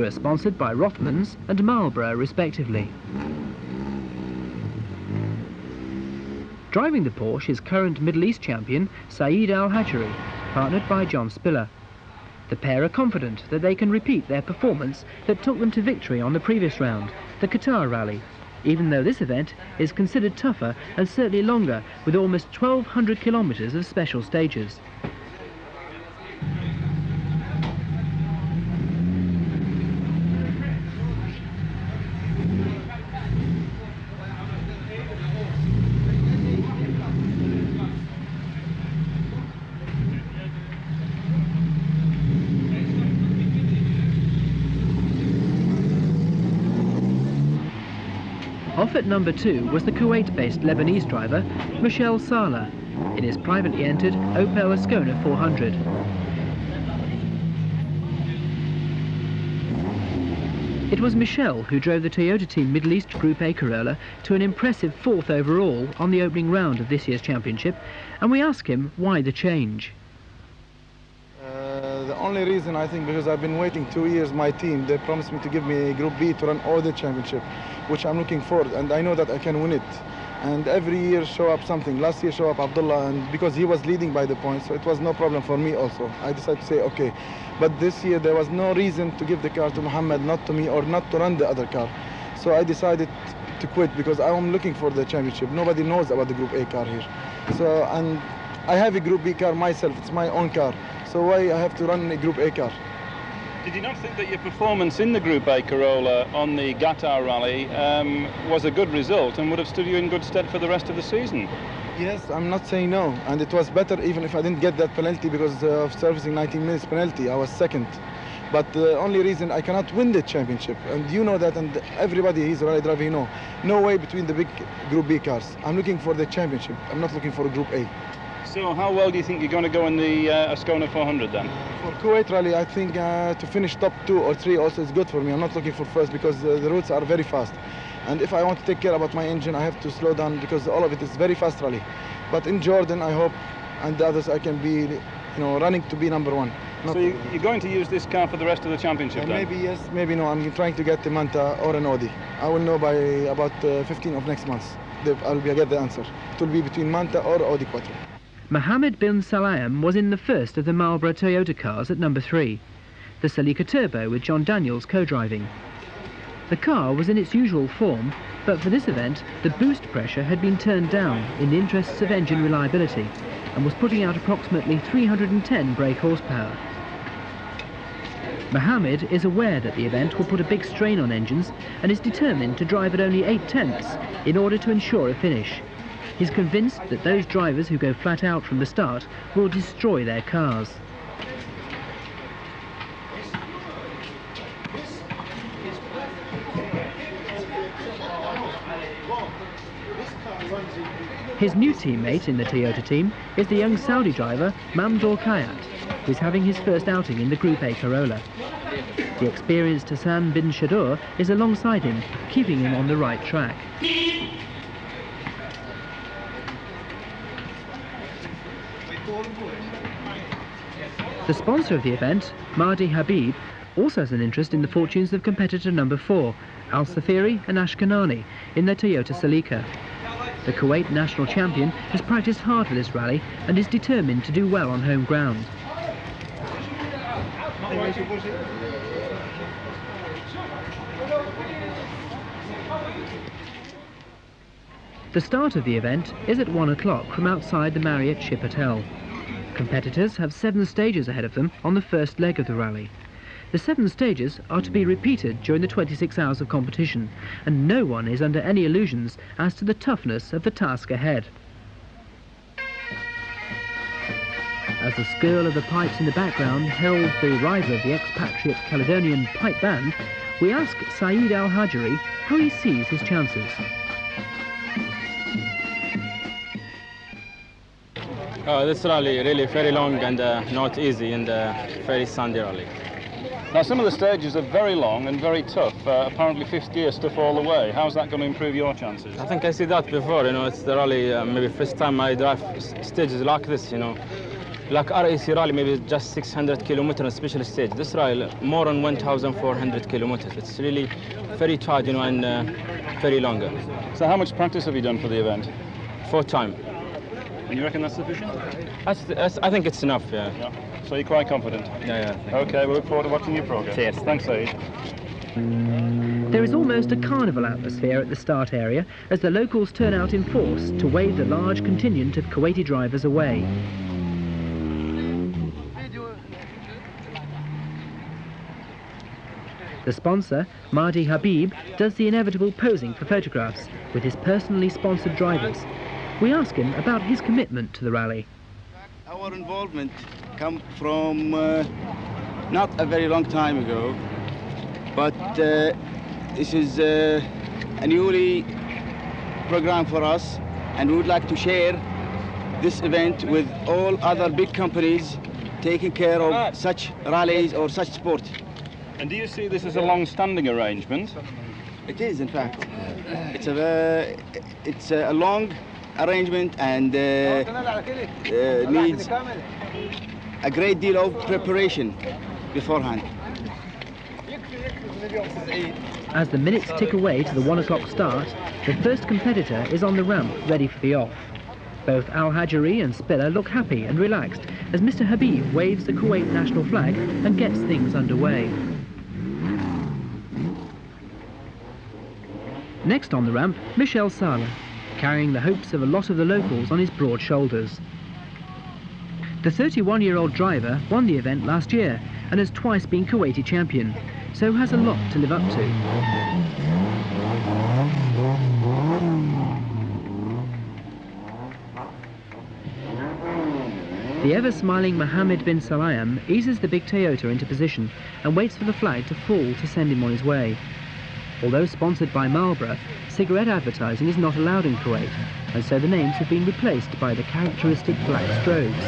who are sponsored by Rothmans and Marlborough respectively. Driving the Porsche is current Middle East champion Saeed alhajri, partnered by John Spiller. The pair are confident that they can repeat their performance that took them to victory on the previous round, the Qatar Rally, even though this event is considered tougher and certainly longer, with almost 1,200 kilometres of special stages. Off at number 2 was the Kuwait-based Lebanese driver Michele Salah in his privately entered Opel Ascona 400. It was Michele who drove the Toyota team Middle East Group A Corolla to an impressive 4th overall on the opening round of this year's championship, and we asked him why the change. The only reason, I think, because I've been waiting 2 years, my team, they promised me to give me Group B to run all the championship, which I'm looking for, and I know that I can win it. And every year show up something. Last year show up Abdullah, and because he was leading by the points, so it was no problem for me also. I decided to say, okay. But this year there was no reason to give the car to Muhammad, not to me, or not to run the other car. So I decided to quit because I'm looking for the championship. Nobody knows about the Group A car here. So, and I have a Group B car myself, it's my own car. So why I have to run a Group A car? Did you not think that your performance in the Group A Corolla on the Qatar Rally was a good result and would have stood you in good stead for the rest of the season? Yes, I'm not saying no. And it was better even if I didn't get that penalty because of servicing 19 minutes penalty. I was second. But the only reason I cannot win the championship, and you know that, and everybody who's a rally driver, you know, no way between the big Group B cars. I'm looking for the championship. I'm not looking for a Group A. So how well do you think you're going to go in the Ascona 400 then? For Kuwait Rally, I think to finish top 2 or 3 also is good for me. I'm not looking for first because the routes are very fast. And if I want to take care about my engine, I have to slow down because all of it is very fast rally. But in Jordan, I hope, and the others, I can be, you know, running to be number 1. So you're going to use this car for the rest of the championship then? Maybe yes, maybe no. I'm trying to get the Manta or an Audi. I will know by about 15 of next month. I'll get the answer. It will be between Manta or Audi Quattro. Mohammed bin Salayem was in the first of the Marlborough Toyota cars at number 3, the Celica Turbo with John Daniels co-driving. The car was in its usual form, but for this event the boost pressure had been turned down in the interests of engine reliability and was putting out approximately 310 brake horsepower. Mohammed is aware that the event will put a big strain on engines and is determined to drive at only 0.8 in order to ensure a finish. He's convinced that those drivers who go flat out from the start will destroy their cars. His new teammate in the Toyota team is the young Saudi driver Mamdoor Kayat, who is having his first outing in the Group A Corolla. The experienced Hassan bin Shadour is alongside him, keeping him on the right track. The sponsor of the event, Mahdi Habib, also has an interest in the fortunes of competitor number 4, Al Safiri and Ashkanani, in their Toyota Celica. The Kuwait national champion has practiced hard for this rally and is determined to do well on home ground. The start of the event is at 1 o'clock from outside the Marriott Ship Hotel. Competitors have 7 stages ahead of them on the first leg of the rally. The 7 stages are to be repeated during the 26 hours of competition, and no one is under any illusions as to the toughness of the task ahead. As the skirl of the pipes in the background heralds the arrival of the expatriate Caledonian pipe band, we ask Saeed alhajri how he sees his chances. This rally really very long and not easy, and very sandy rally. Now some of the stages are very long and very tough, apparently 5th gear stuff all the way. How's that going to improve your chances? I think I see that before, you know, it's the rally, maybe first time I drive stages like this, you know. Like RAC rally, maybe just 600 kilometers special stage. This rally, more than 1,400 kilometers. It's really very tight, you know, and very long. So how much practice have you done for the event? 4 times. And you reckon that's sufficient? I think it's enough, yeah. So you're quite confident? Yeah. Okay, we look forward to watching your progress. Cheers. Thanks, Saeed. There is almost a carnival atmosphere at the start area as the locals turn out in force to wave the large contingent of Kuwaiti drivers away. The sponsor, Mahdi Habib, does the inevitable posing for photographs with his personally sponsored drivers. We ask him about his commitment to the rally. Our involvement come from not a very long time ago, but this is a newly program for us, and we would like to share this event with all other big companies taking care of such rallies or such sport. And do you see this as a long-standing arrangement? It is, in fact. It's a long arrangement and needs a great deal of preparation beforehand. As the minutes tick away to the 1 o'clock start, the first competitor is on the ramp ready for the off. Both Alhajri and Spiller look happy and relaxed as Mr. Habib waves the Kuwait national flag and gets things underway. Next on the ramp, Michele Salah, carrying the hopes of a lot of the locals on his broad shoulders. The 31-year-old driver won the event last year and has twice been Kuwaiti champion, so has a lot to live up to. The ever-smiling Mohammed bin Salayem eases the big Toyota into position and waits for the flag to fall to send him on his way. Although sponsored by Marlboro, cigarette advertising is not allowed in Kuwait, and so the names have been replaced by the characteristic black strobes.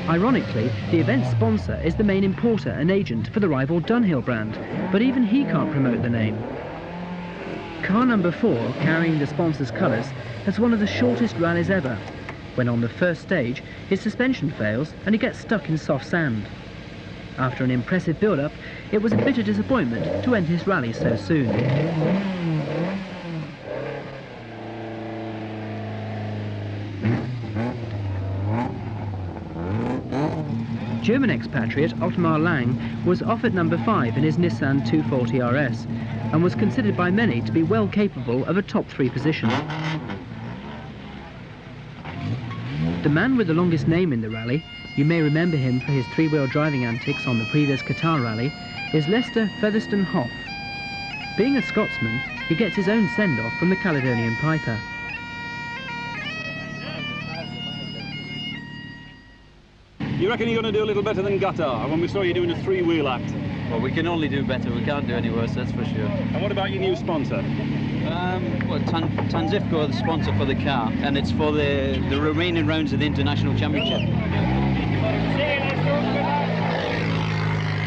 Ironically, the event's sponsor is the main importer and agent for the rival Dunhill brand, but even he can't promote the name. Car number 4, carrying the sponsor's colours, has one of the shortest rallies ever. When on the first stage, his suspension fails and he gets stuck in soft sand. After an impressive build-up, it was a bitter disappointment to end his rally so soon. German expatriate Otmar Lang was off at number 5 in his Nissan 240 RS and was considered by many to be well capable of a top 3 position. The man with the longest name in the rally, you may remember him for his 3-wheel driving antics on the previous Qatar rally, is Lester Featherstone Hoff. Being a Scotsman, he gets his own send-off from the Caledonian Piper. You reckon you're going to do a little better than Qatar when we saw you doing a 3-wheel act? Well, we can only do better. We can't do any worse, that's for sure. And what about your new sponsor? Well, Tanzifco are the sponsor for the car, and it's for the remaining rounds of the International Championship.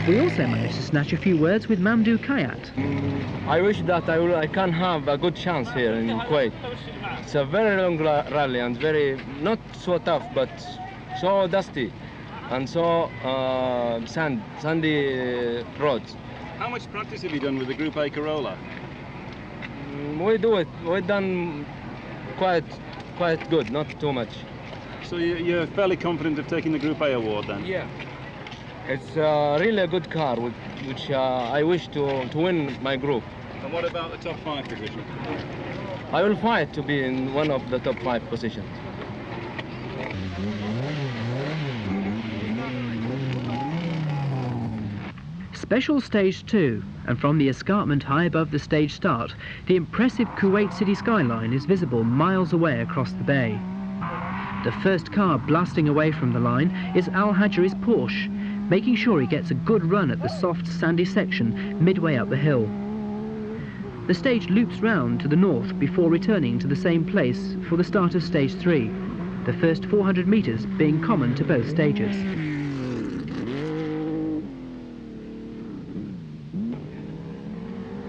We also managed to snatch a few words with Mamdou Kayat. I wish that I can have a good chance here in Kuwait. It's a very long rally and very, not so tough, but so dusty and so sandy roads. How much practice have you done with the Group A Corolla? We've done quite good, not too much. So you're fairly confident of taking the Group A award then? Yeah. It's really a good car, which I wish to win my group. And what about the top 5 position? I will fight to be in one of the top 5 positions. Special Stage 2, and from the escarpment high above the stage start, the impressive Kuwait city skyline is visible miles away across the bay. The first car blasting away from the line is Al-Hajri's Porsche, making sure he gets a good run at the soft sandy section midway up the hill. The stage loops round to the north before returning to the same place for the start of Stage 3, the first 400 metres being common to both stages.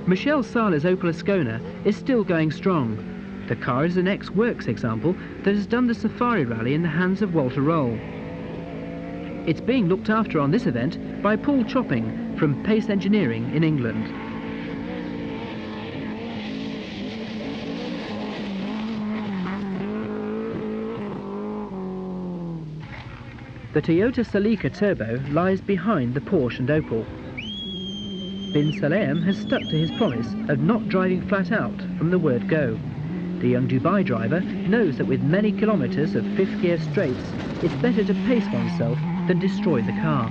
Michele Salah's Opel Ascona is still going strong. The car is an ex-Works example that has done the Safari Rally in the hands of Walter Roll. It's being looked after on this event by Paul Chopping from Pace Engineering in England. The Toyota Celica Turbo lies behind the Porsche and Opel. Bin Salem has stuck to his promise of not driving flat out from the word go. The young Dubai driver knows that with many kilometres of fifth gear straights, it's better to pace oneself than destroy the car.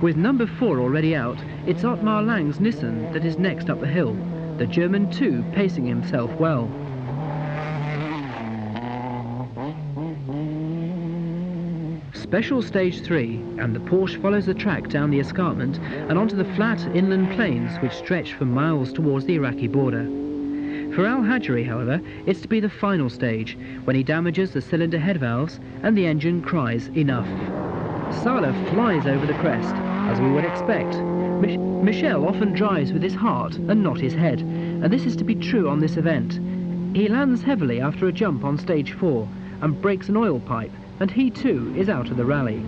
With number 4 already out, it's Ottmar Lang's Nissan that is next up the hill, the German too pacing himself well. Special Stage 3, and the Porsche follows the track down the escarpment and onto the flat inland plains which stretch for miles towards the Iraqi border. For alhajri, however, it's to be the final stage, when he damages the cylinder head valves and the engine cries enough. Salah flies over the crest, as we would expect. Michele often drives with his heart and not his head, and this is to be true on this event. He lands heavily after a jump on Stage 4 and breaks an oil pipe, and he too is out of the rally.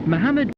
Mohammed